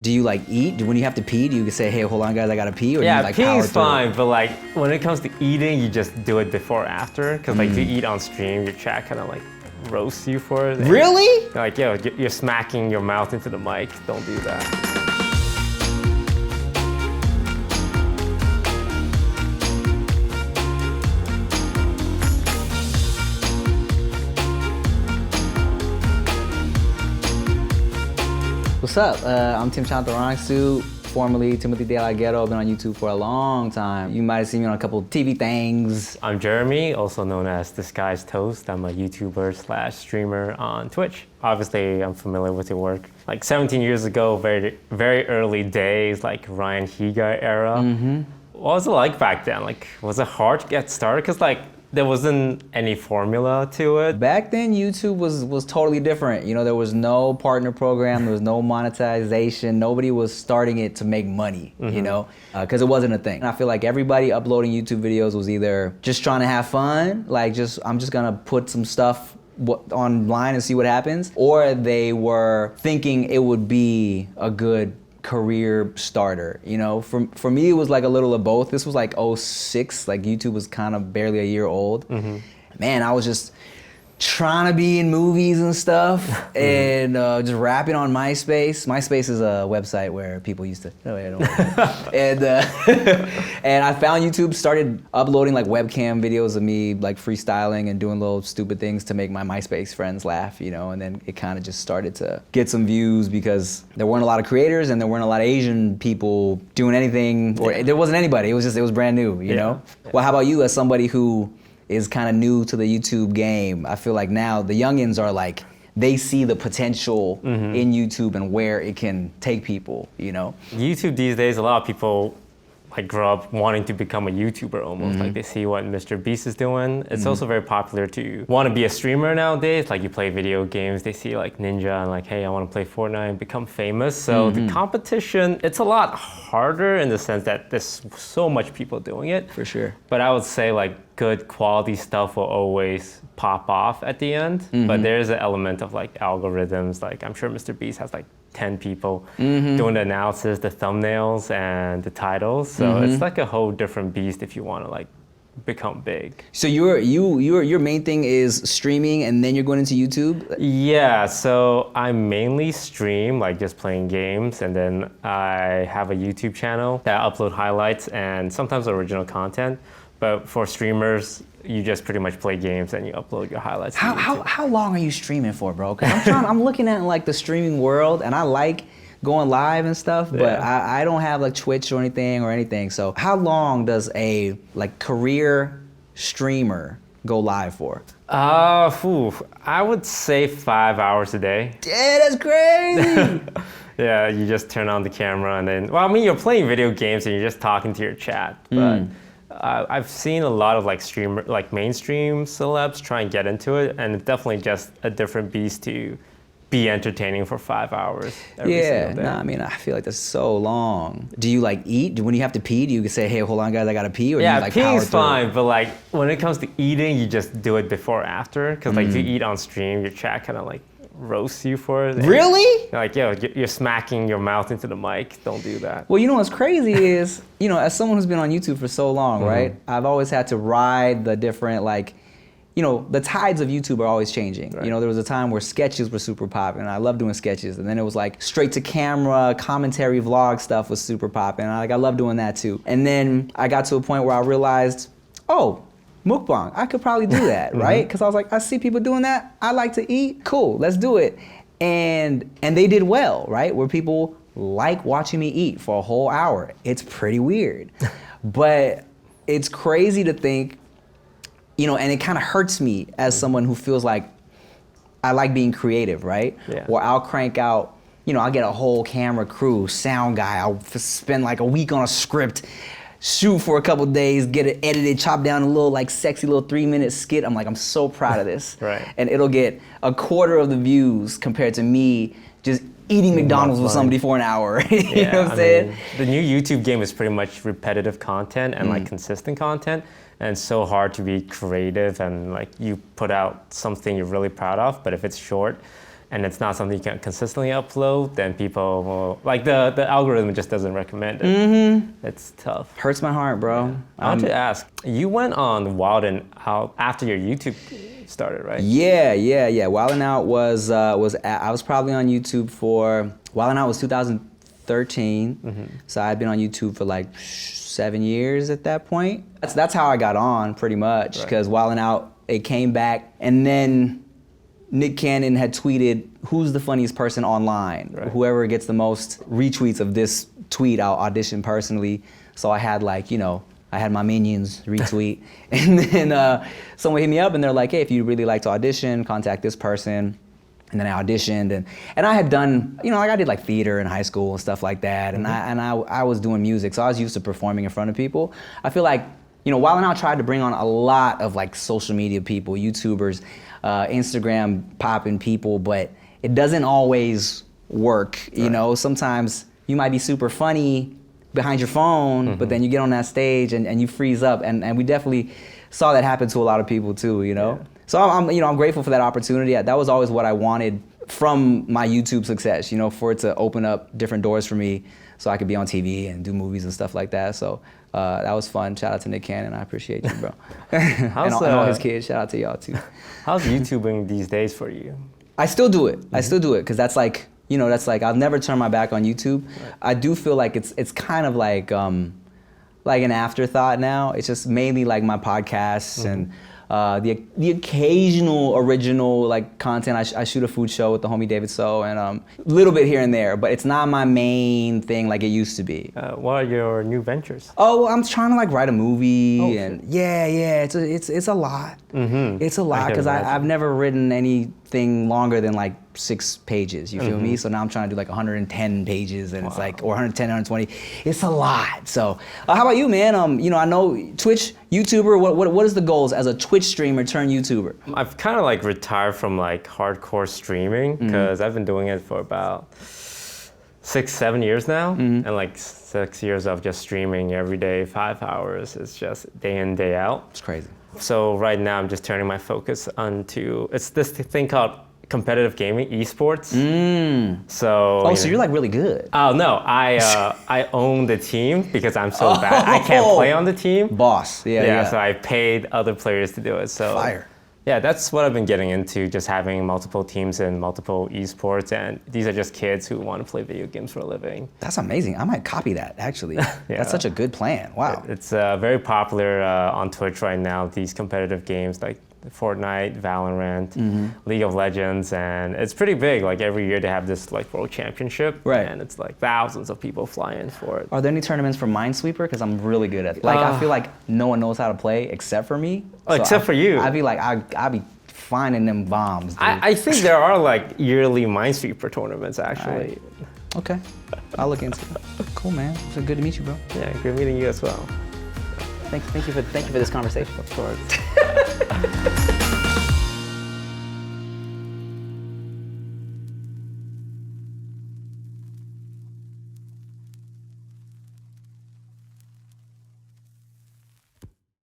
Do you like eat? When you have to pee, do you say, hey, hold on guys, I gotta pee? Or yeah, do you like power peeing's fine, but like when it comes to eating, you just do it before or after. Cause like if you eat on stream, your chat kind of like roasts you for it. Really? Like, yo, you're smacking your mouth into the mic. Don't do that. What's up? I'm Chantarangsu, formerly Timothy De La Ghetto. I've been on YouTube for a long time. You might have seen me on a couple of TV things. I'm Jeremy, also known as Disguised Toast. I'm a YouTuber / streamer on Twitch. Obviously, I'm familiar with your work. Like 17 years ago, very early days, like Ryan Higa era. What was it like back then? Like, was it hard to get started? Cause like, there wasn't any formula to it. Back then, YouTube was totally different. You know, there was no partner program, there was no monetization. Nobody was starting it to make money, you know, because it wasn't a thing. And I feel like everybody uploading YouTube videos was either just trying to have fun, like I'm just gonna put some stuff online and see what happens, or they were thinking it would be a good career starter. You know, for me it was like a little of both. This was like 06, like YouTube was kind of barely a year old. Man, I was just trying to be in movies and stuff, and just rapping on MySpace. MySpace is a website where people used to, and I found YouTube, started uploading like webcam videos of me like freestyling and doing little stupid things to make my MySpace friends laugh, you know, and then it kind of just started to get some views because there weren't a lot of creators and there weren't a lot of Asian people doing anything, or there wasn't anybody, it was brand new, you know? Well, how about you, as somebody who is kind of new to the YouTube game? I feel like now the youngins are like, they see the potential in YouTube and where it can take people, you know? YouTube these days, a lot of people like grow up wanting to become a YouTuber almost. Like they see what Mr. Beast is doing. It's also very popular to want to be a streamer nowadays. Like you play video games, they see like Ninja and like, hey, I want to play Fortnite and become famous. So the competition, it's a lot harder in the sense that there's so much people doing it. For sure. But I would say like good quality stuff will always pop off at the end. But there's an element of like algorithms. Like I'm sure Mr. Beast has like 10 people doing the analysis, the thumbnails, and the titles. So it's like a whole different beast if you want to like become big. So your main thing is streaming, and then you're going into YouTube? Yeah, so I mainly stream, like just playing games, and then I have a YouTube channel that I upload highlights and sometimes original content. But for streamers, you just pretty much play games and you upload your highlights. How long are you streaming for, bro? Because I'm looking at like the streaming world, and I like going live and stuff, but I don't have like Twitch or anything. So how long does a like career streamer go live for? I would say 5 hours a day. Yeah, that's crazy. Yeah, you just turn on the camera and then, well, I mean, you're playing video games and you're just talking to your chat, but I've seen a lot of like mainstream celebs try and get into it, and it's definitely just a different beast to be entertaining for 5 hours every single day. I mean, I feel like that's so long. Do you like eat? When you have to pee, do you say, hey, hold on guys, I gotta pee? Or do you like peeing's fine, but like when it comes to eating, you just do it before or after, because like if you eat on stream, your chat kind of like roasts you for it. Really? Like, yo, you're smacking your mouth into the mic. Don't do that. Well, you know what's crazy is, you know, as someone who's been on YouTube for so long, right? I've always had to ride the different, like, you know, the tides of YouTube are always changing. Right. You know, there was a time where sketches were super popular, and I loved doing sketches. And then it was like straight to camera, commentary, vlog stuff was super popular. And I love doing that too. And then I got to a point where I realized, oh, mukbang, I could probably do that, right? Because I was like, I see people doing that. I like to eat. Cool, let's do it. And they did well, right? Where people like watching me eat for a whole hour. It's pretty weird. But it's crazy to think, you know, and it kind of hurts me as someone who feels like I like being creative, right? Yeah. Or I'll crank out, you know, I'll get a whole camera crew, sound guy, I'll spend like a week on a script, shoot for a couple days, get it edited, chop down a little like sexy little 3-minute skit. I'm like, I'm so proud of this. Right. And it'll get a quarter of the views compared to me just eating McDonald's with somebody for an hour. You know what I'm saying? Mean, the new YouTube game is pretty much repetitive content and like consistent content. And it's so hard to be creative and like you put out something you're really proud of, but if it's short, and it's not something you can consistently upload, then people will, like the algorithm just doesn't recommend it. It's tough. Hurts my heart, bro. I want to ask, you went on Wild 'N Out after your YouTube started, right? Yeah. Wild 'N Out I was probably on YouTube for, Wild 'N Out was 2013. So I'd been on YouTube for like 7 years at that point. That's how I got on pretty much, because Wild 'N Out, it came back, and then Nick Cannon had tweeted, who's the funniest person online? Whoever gets the most retweets of this tweet, I'll audition personally. So I had like, I had my minions retweet. And then someone hit me up and they're like, hey, if you really like to audition, contact this person. And then I auditioned, and I had done, like I did like theater in high school and stuff like that. And I was doing music, so I was used to performing in front of people. I feel like, Wild 'N Out tried to bring on a lot of like social media people, YouTubers, Instagram popping people, but it doesn't always work. Sometimes you might be super funny behind your phone, but then you get on that stage and you freeze up. And we definitely saw that happen to a lot of people too, Yeah. So I'm grateful for that opportunity. That was always what I wanted from my YouTube success, for it to open up different doors for me so I could be on TV and do movies and stuff like that. So that was fun. Shout out to Nick Cannon. I appreciate you, bro. and all his kids. Shout out to y'all too. How's YouTubing these days for you? I still do it. I still do it because that's like, I'll never turn my back on YouTube. I do feel like it's kind of like an afterthought now. It's just mainly like my podcasts and the occasional original like content. I shoot a food show with the homie David So, and a little bit here and there, but it's not my main thing like it used to be. What are your new ventures? Oh, well, I'm trying to like write a movie, and it's a lot. It's a lot because I've never written anything longer than like 6 pages, you feel me? So now I'm trying to do like 110 pages, and it's like, or 110, 120. It's a lot. So how about you, man? I know Twitch YouTuber. What is the goals as a Twitch streamer turned YouTuber? I've kind of like retired from like hardcore streaming because I've been doing it for about 6-7 years now, and like 6 years of just streaming every day, 5 hours. It's just day in, day out. It's crazy. So right now I'm just turning my focus onto, it's this thing called competitive gaming, esports. So so you're like really good. Oh no, I own the team because I'm so bad. I can't play on the team. Boss. Yeah. So I paid other players to do it. So fire. Yeah, that's what I've been getting into, just having multiple teams and multiple esports, and these are just kids who want to play video games for a living. That's amazing. I might copy that, actually. That's such a good plan. Wow. It's very popular on Twitch right now, these competitive games like Fortnite, Valorant, League of Legends, and it's pretty big. Like every year they have this like world championship, and it's like thousands of people fly in for it. Are there any tournaments for Minesweeper? Because I'm really good at it. Like I feel like no one knows how to play except for me. So except for you. I'd be like, I'd be finding them bombs. Dude. I think there are like yearly Minesweeper tournaments actually. Right. Okay, I'll look into it. Cool, man. So good to meet you, bro. Yeah, good meeting you as well. Thank you for this conversation. Of course.